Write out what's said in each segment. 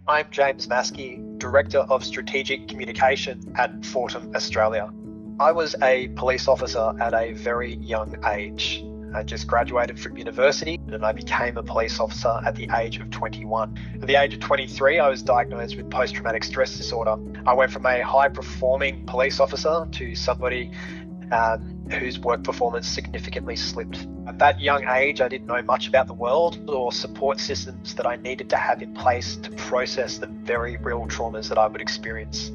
I'm James Maskey, Director of Strategic Communication at FORTEM Australia. I was a police officer at a very young age. I just graduated from university and I became a police officer at the age of 21. At the age of 23, I was diagnosed with post-traumatic stress disorder. I went from a high-performing police officer to somebody whose work performance significantly slipped. At that young age, I didn't know much about the world or support systems that I needed to have in place to process the very real traumas that I would experience.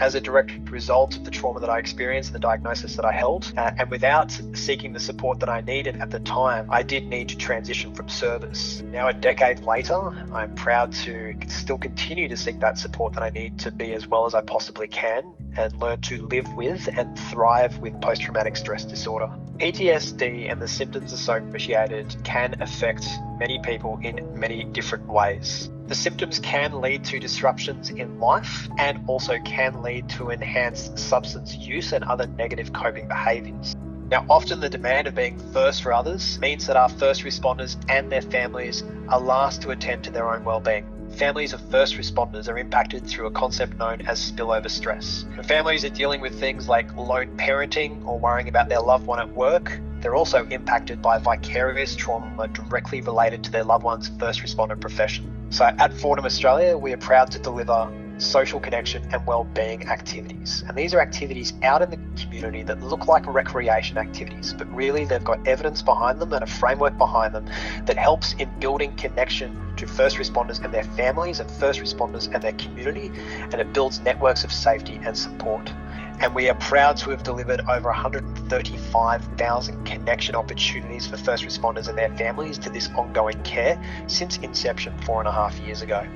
As a direct result of the trauma that I experienced, the diagnosis that I held, and without seeking the support that I needed at the time, I did need to transition from service. Now, a decade later, I'm proud to still continue to seek that support that I need to be as well as I possibly can and learn to live with and thrive with post-traumatic stress disorder. PTSD and the symptoms associated can affect many people in many different ways. The symptoms can lead to disruptions in life and also can lead to enhanced substance use and other negative coping behaviours. Now, often the demand of being first for others means that our first responders and their families are last to attend to their own well-being. Families of first responders are impacted through a concept known as spillover stress. When families are dealing with things like lone parenting or worrying about their loved one at work, they're also impacted by vicarious trauma directly related to their loved one's first responder profession. So at FORTEM Australia, we are proud to deliver social connection and well-being activities. And these are activities out in the community that look like recreation activities, but really they've got evidence behind them and a framework behind them that helps in building connection to first responders and their families and first responders and their community, and it builds networks of safety and support. And we are proud to have delivered over 135,000 connection opportunities for first responders and their families to this ongoing care since inception 4.5 years ago.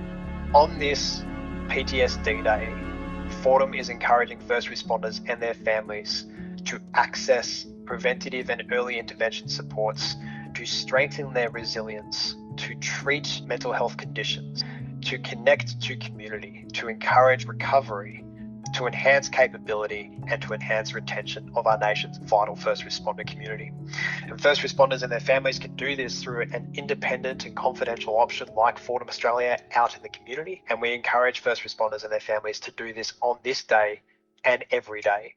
On this PTSD Day, FORTEM is encouraging first responders and their families to access preventative and early intervention supports to strengthen their resilience, to treat mental health conditions, to connect to community, to encourage recovery, to enhance capability, and to enhance retention of our nation's vital first responder community. And first responders and their families can do this through an independent and confidential option like FORTEM Australia out in the community. And we encourage first responders and their families to do this on this day and every day.